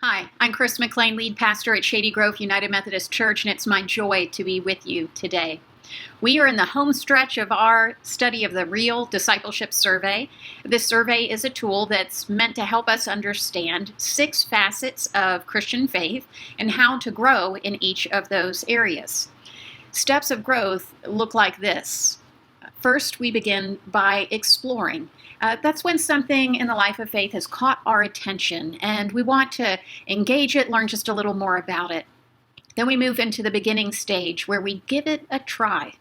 Hi, I'm Chris McLean, lead pastor at Shady Grove United Methodist Church, and it's my joy to be with you today. We are in the home stretch of our study of the Real Discipleship Survey. This survey is a tool that's meant to help us understand 6 facets of Christian faith and how to grow in each of those areas. Steps of growth look like this. First, we begin by exploring. That's when something in the life of faith has caught our attention and we want to engage it, learn just a little more about it. Then we move into the beginning stage where we give it a try.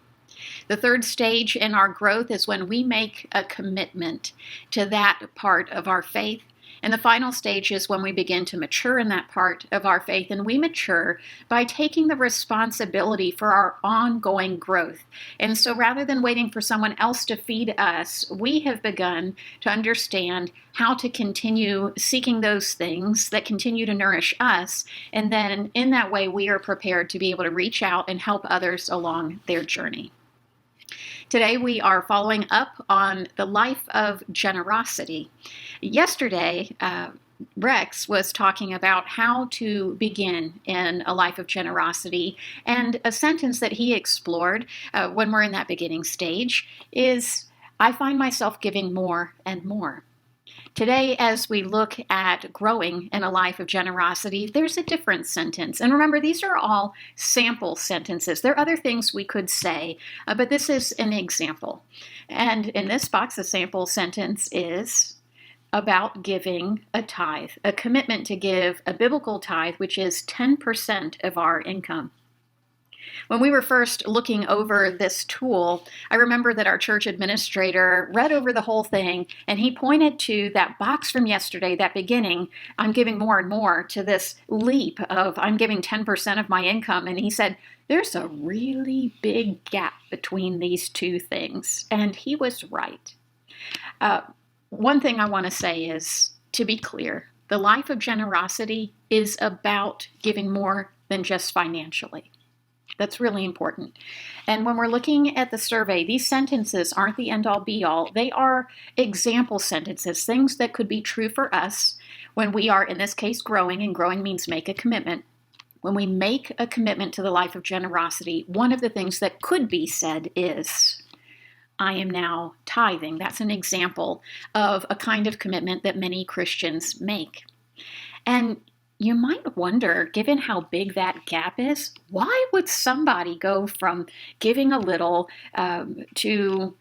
The third stage in our growth is when we make a commitment to that part of our faith. And the final stage is when we begin to mature in that part of our faith, and we mature by taking the responsibility for our ongoing growth. And so rather than waiting for someone else to feed us, we have begun to understand how to continue seeking those things that continue to nourish us. And then in that way, we are prepared to be able to reach out and help others along their journey. Today we are following up on the life of generosity. Yesterday, Rex was talking about how to begin in a life of generosity, and a sentence that he explored when we're in that beginning stage is, "I find myself giving more and more." Today, as we look at growing in a life of generosity, there's a different sentence. And remember, these are all sample sentences. There are other things we could say, but this is an example. And in this box, the sample sentence is about giving a tithe, a commitment to give a biblical tithe, which is 10% of our income. When we were first looking over this tool, I remember that our church administrator read over the whole thing, and he pointed to that box from yesterday, that beginning, "I'm giving more and more," to this leap of "I'm giving 10% of my income." And he said, there's a really big gap between these two things. And he was right. One thing I want to say is, to be clear, the life of generosity is about giving more than just financially. That's really important. And when we're looking at the survey, these sentences aren't the end-all be-all. They are example sentences, things that could be true for us when we are, in this case, growing, and growing means make a commitment. When we make a commitment to the life of generosity, one of the things that could be said is, "I am now tithing." That's an example of a kind of commitment that many Christians make. And you might wonder, given how big that gap is, why would somebody go from giving a little to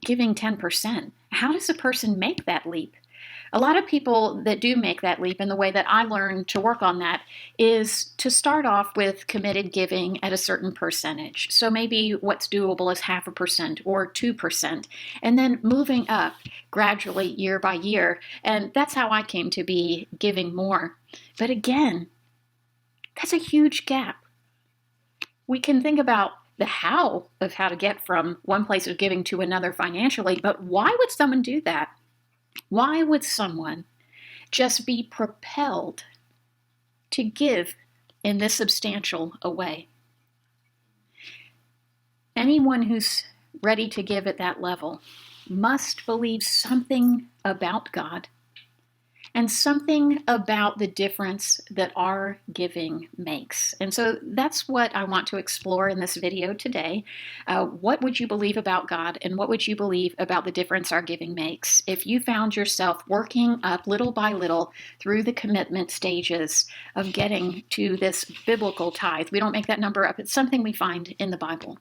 giving 10%? How does a person make that leap? A lot of people that do make that leap, and the way that I learned to work on that is to start off with committed giving at a certain percentage. So maybe what's doable is 0.5% or 2%, and then moving up gradually year by year. And that's how I came to be giving more. But again, that's a huge gap. We can think about the how of how to get from one place of giving to another financially, but why would someone do that? Why would someone just be propelled to give in this substantial a way? Anyone who's ready to give at that level must believe something about God and something about the difference that our giving makes. And so that's what I want to explore in this video today. What would you believe about God, and what would you believe about the difference our giving makes if you found yourself working up little by little through the commitment stages of getting to this biblical tithe? We don't make that number up. It's something we find in the Bible.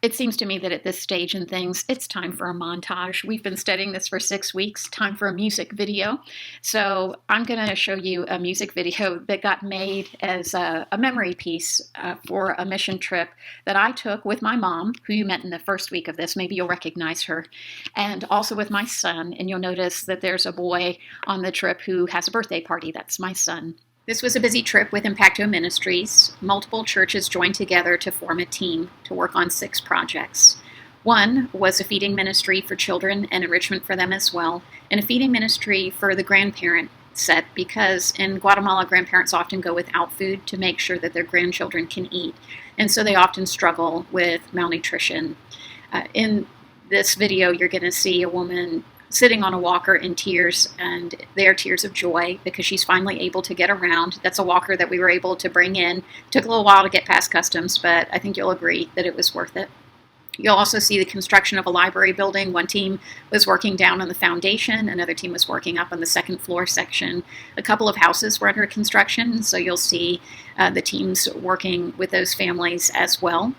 It seems to me that at this stage in things, it's time for a montage. We've been studying this for 6 weeks, time for a music video. So I'm going to show you a music video that got made as a memory piece for a mission trip that I took with my mom, who you met in the first week of this. Maybe you'll recognize her. And also with my son. And you'll notice that there's a boy on the trip who has a birthday party. That's my son. This was a busy trip with Impacto Ministries. Multiple churches joined together to form a team to work on 6 projects. One was a feeding ministry for children and enrichment for them as well, and a feeding ministry for the grandparent set, because in Guatemala, grandparents often go without food to make sure that their grandchildren can eat, and so they often struggle with malnutrition. In this video, you're going to see a woman sitting on a walker in tears, and they are tears of joy because she's finally able to get around. That's a walker that we were able to bring in. It took a little while to get past customs, but I think you'll agree that it was worth it. You'll also see the construction of a library building. One team was working down on the foundation, another team was working up on the second floor section. A couple of houses were under construction, so you'll see the teams working with those families as well.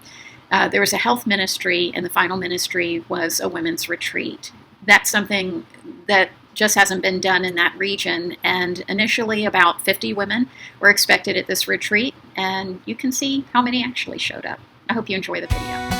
There was a health ministry, and the final ministry was a women's retreat. That's something that just hasn't been done in that region, and initially about 50 women were expected at this retreat, and you can see how many actually showed up. I hope you enjoy the video.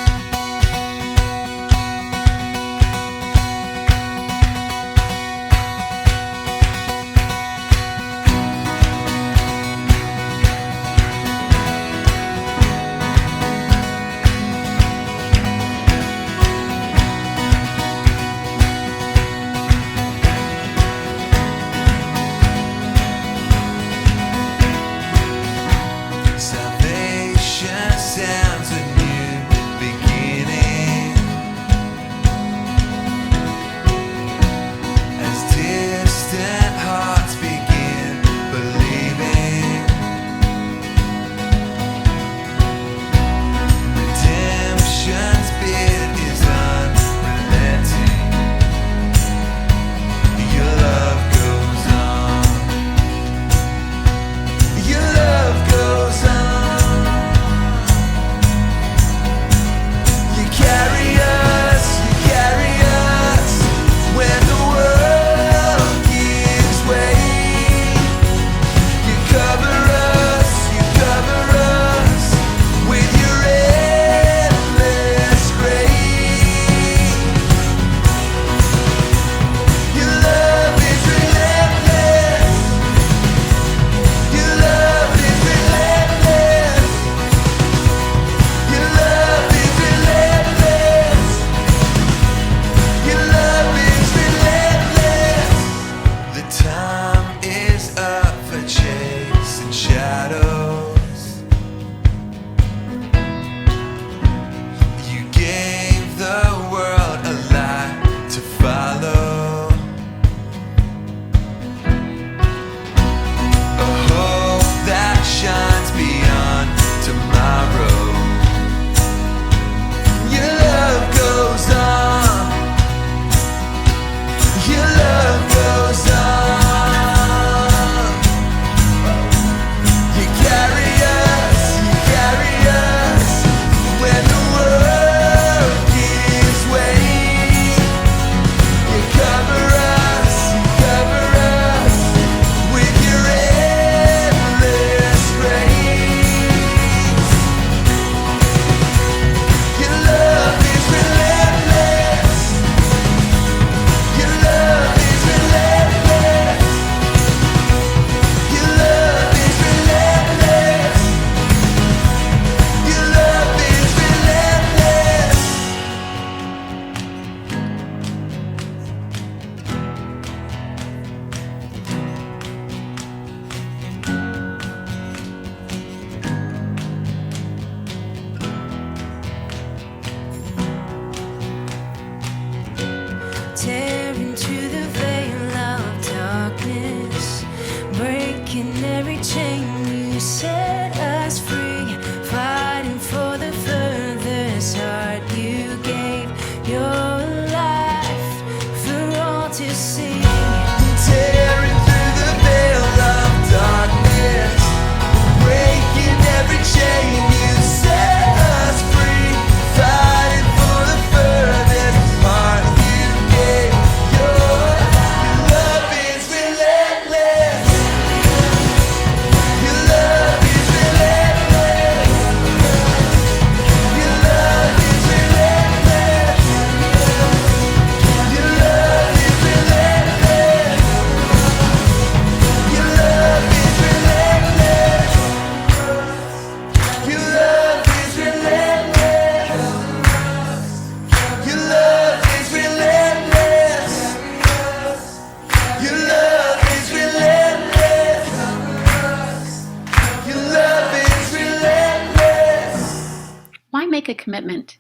Make a commitment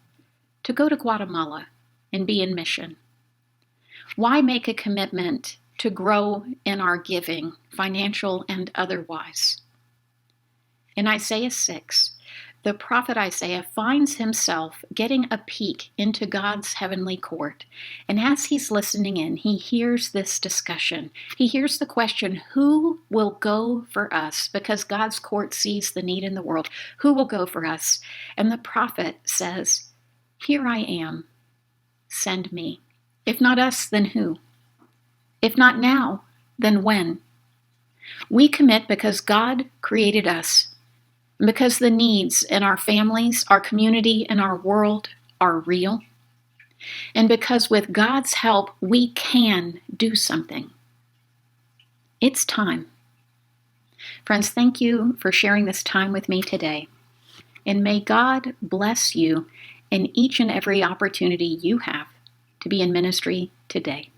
to go to Guatemala and be in mission? Why make a commitment to grow in our giving, financial and otherwise? In Isaiah 6, the prophet Isaiah finds himself getting a peek into God's heavenly court. And as he's listening in, he hears this discussion. He hears the question, who will go for us? Because God's court sees the need in the world. Who will go for us? And the prophet says, here I am, send me. If not us, then who? If not now, then when? We commit because God created us, because the needs in our families, our community, and our world are real, and because with God's help, we can do something. It's time. Friends, thank you for sharing this time with me today, and may God bless you in each and every opportunity you have to be in ministry today.